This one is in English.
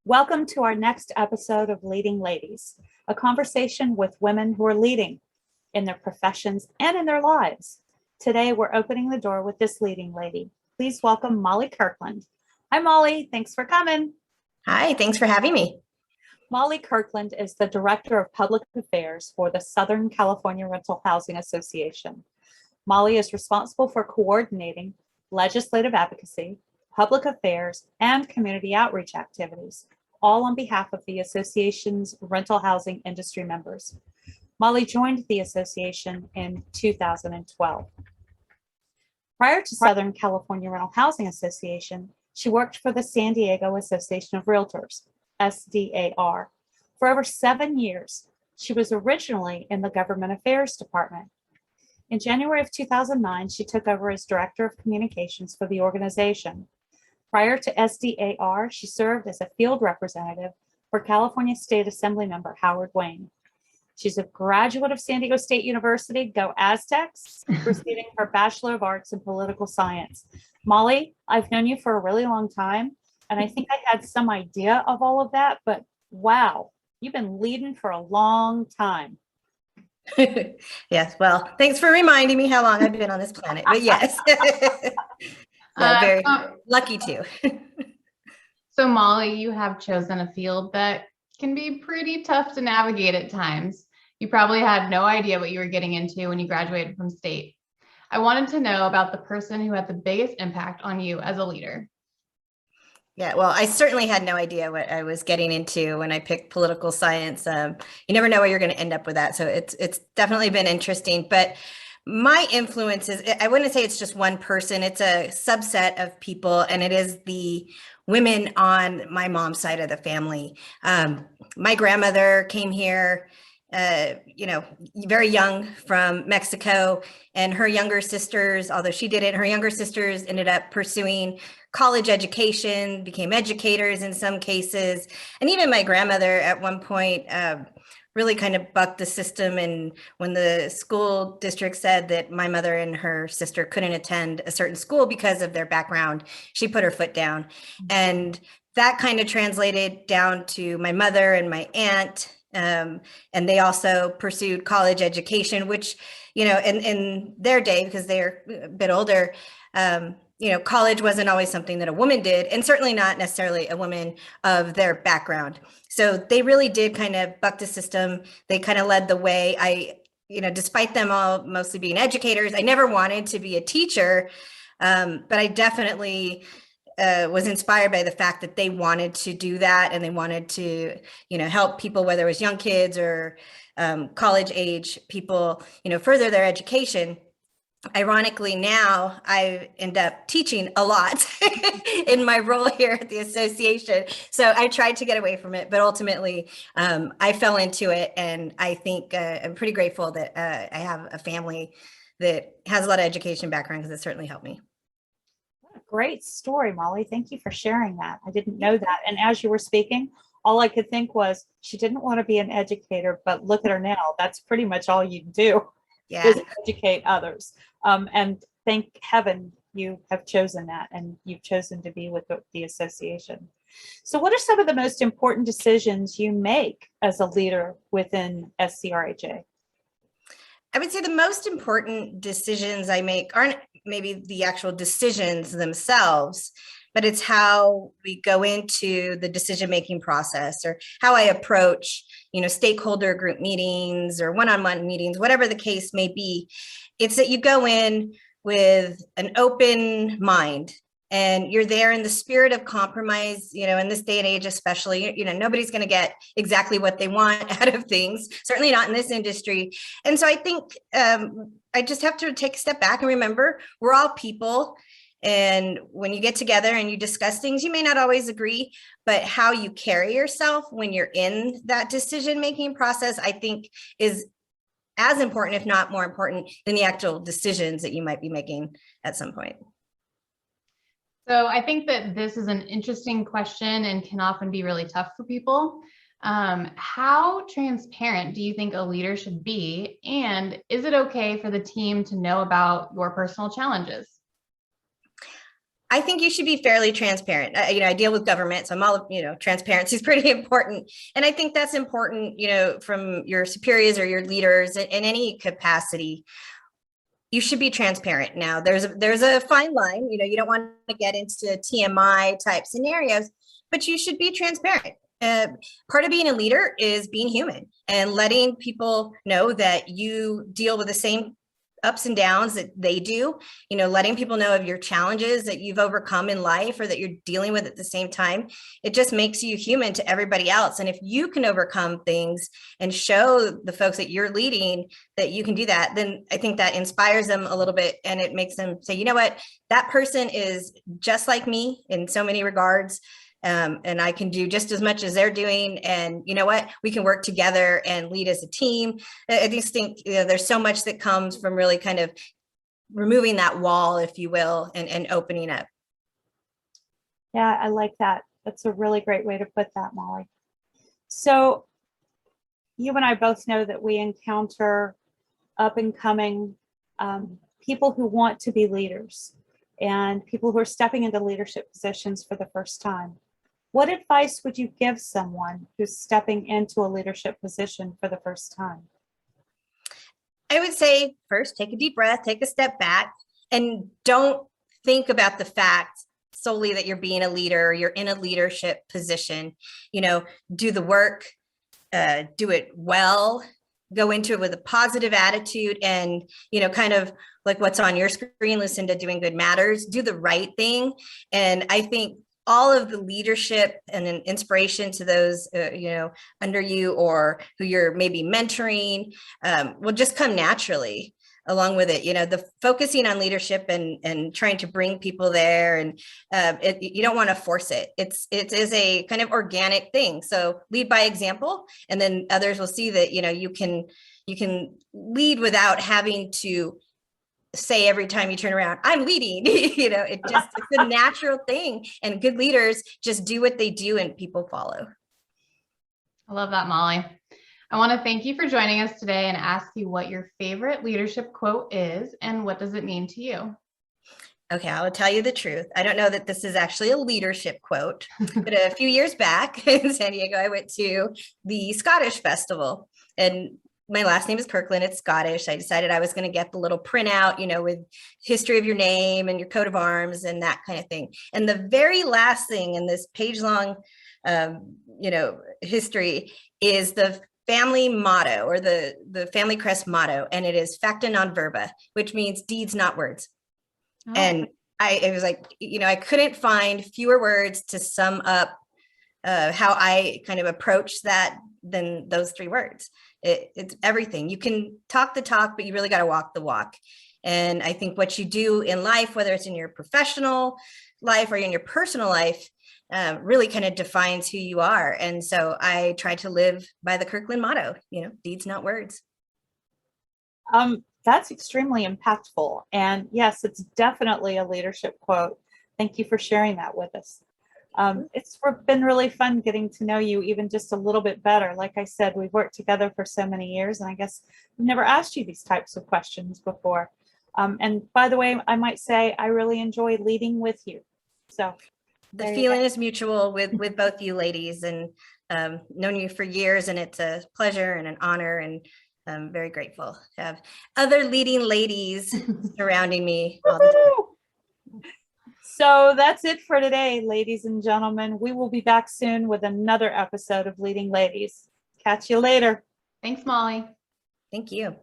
Welcome to our next episode of Leading Ladies, a conversation with women who are leading in their professions and in their lives. Today, we're opening the door with this leading lady. Please welcome Molly Kirkland. Hi, Molly. Thanks for coming. Hi, thanks for having me. Molly Kirkland is the Director of Public Affairs for the Southern California Rental Housing Association. Molly is responsible for coordinating legislative advocacy, public affairs, and community outreach activities, all on behalf of the association's rental housing industry members. Molly joined the association in 2012. Prior to Southern California Rental Housing Association, she worked for the San Diego Association of Realtors, SDAR, for over 7 years. She was originally in the Government Affairs Department. In January of 2009, she took over as Director of Communications for the organization. Prior to SDAR, she served as a field representative for California State Assembly member Howard Wayne. She's a graduate of San Diego State University, go Aztecs, receiving her Bachelor of Arts in Political Science. Molly, I've known you for a really long time, and I think I had some idea of all of that, but wow, you've been leading for a long time. Yes, well, thanks for reminding me how long I've been on this planet, but yes, yeah, very lucky too. So Molly, you have chosen a field that can be pretty tough to navigate at times. You probably had no idea what you were getting into when you graduated from state. I wanted to know about the person who had the biggest impact on you as a leader. Yeah, well, I certainly had no idea what I was getting into when I picked political science. You never know where you're going to end up with that. So it's definitely been interesting. But my influences, I wouldn't say it's just one person. It's a subset of people, and it is the women on my mom's side of the family. My grandmother came here, very young from Mexico, and her younger sisters, although she didn't, her younger sisters ended up pursuing college education, became educators in some cases. And even my grandmother at one point really kind of bucked the system. And when the school district said that my mother and her sister couldn't attend a certain school because of their background, she put her foot down. And that kind of translated down to my mother and my aunt. And they also pursued college education, which, in their day, because they're a bit older, college wasn't always something that a woman did, and certainly not necessarily a woman of their background. So they really did kind of buck the system. They kind of led the way. Despite them all mostly being educators, I never wanted to be a teacher, but I definitely was inspired by the fact that they wanted to do that, and they wanted to, help people, whether it was young kids or college age people, further their education. Ironically, now I end up teaching a lot in my role here at the association. So I tried to get away from it, but ultimately I fell into it. And I think I'm pretty grateful that I have a family that has a lot of education background, because it certainly helped me. What a great story, Molly. Thank you for sharing that. I didn't know that. And as you were speaking, all I could think was she didn't want to be an educator, but look at her now. That's pretty much all you do. Yeah. Is educate others. And thank heaven you have chosen that, and you've chosen to be with the association. So what are some of the most important decisions you make as a leader within SCRHA? I would say the most important decisions I make aren't maybe the actual decisions themselves, but it's how we go into the decision-making process, or how I approach, stakeholder group meetings or one-on-one meetings, whatever the case may be. It's that you go in with an open mind, and you're there in the spirit of compromise. In this day and age, especially, nobody's going to get exactly what they want out of things, certainly not in this industry. And so I think I just have to take a step back and remember we're all people. And when you get together and you discuss things, you may not always agree, but how you carry yourself when you're in that decision-making process, I think, is as important, if not more important, than the actual decisions that you might be making at some point. So I think that this is an interesting question and can often be really tough for people. How transparent do you think a leader should be? And is it okay for the team to know about your personal challenges? I think you should be fairly transparent. I deal with government, so I'm all, transparency is pretty important. And I think that's important, from your superiors or your leaders in any capacity. You should be transparent. Now, there's a fine line. You don't want to get into TMI type scenarios, but you should be transparent. Part of being a leader is being human and letting people know that you deal with the same ups and downs that they do, letting people know of your challenges that you've overcome in life or that you're dealing with at the same time. It just makes you human to everybody else. And if you can overcome things and show the folks that you're leading that you can do that, then I think that inspires them a little bit, and it makes them say, you know what, that person is just like me in so many regards. And I can do just as much as they're doing. And you know what, we can work together and lead as a team. I just think there's so much that comes from really kind of removing that wall, if you will, and opening up. Yeah, I like that. That's a really great way to put that, Molly. So you and I both know that we encounter up and coming people who want to be leaders and people who are stepping into leadership positions for the first time. What advice would you give someone who's stepping into a leadership position for the first time? I would say first, take a deep breath, take a step back, and don't think about the fact solely that you're being a leader or you're in a leadership position. Do the work, do it well, go into it with a positive attitude, and, kind of like what's on your screen, listen to Doing Good Matters, do the right thing. And I think all of the leadership and an inspiration to those, under you or who you're maybe mentoring will just come naturally along with it. The focusing on leadership and trying to bring people there, and you don't want to force it. It is a kind of organic thing. So lead by example, and then others will see that, you can lead without having to say every time you turn around, I'm leading. It's a natural thing, and good leaders just do what they do and people follow. I love that, Molly. I want to thank you for joining us today and ask you what your favorite leadership quote is and what does it mean to you? Okay, I will tell you the truth. I don't know that this is actually a leadership quote, but a few years back in San Diego, I went to the Scottish festival, and my last name is Kirkland. It's Scottish. I decided I was going to get the little printout, with history of your name and your coat of arms and that kind of thing. And the very last thing in this page-long, history is the family motto, or the family crest motto, and it is facta non verba, which means deeds, not words. Oh. And it was like, I couldn't find fewer words to sum up how I kind of approach that than those three words. It's everything. You can talk the talk, but you really got to walk the walk. And I think what you do in life, whether it's in your professional life or in your personal life, really kind of defines who you are. And so I try to live by the Kirkland motto, deeds, not words. That's extremely impactful. And yes, it's definitely a leadership quote. Thank you for sharing that with us. It's been really fun getting to know you even just a little bit better. Like I said, we've worked together for so many years, and I guess I've never asked you these types of questions before. And by the way, I might say I really enjoy leading with you. So the feeling is mutual with both you ladies, and known you for years, and it's a pleasure and an honor, and I'm very grateful to have other leading ladies surrounding me all the time. So that's it for today, ladies and gentlemen. We will be back soon with another episode of Leading Ladies. Catch you later. Thanks, Molly. Thank you.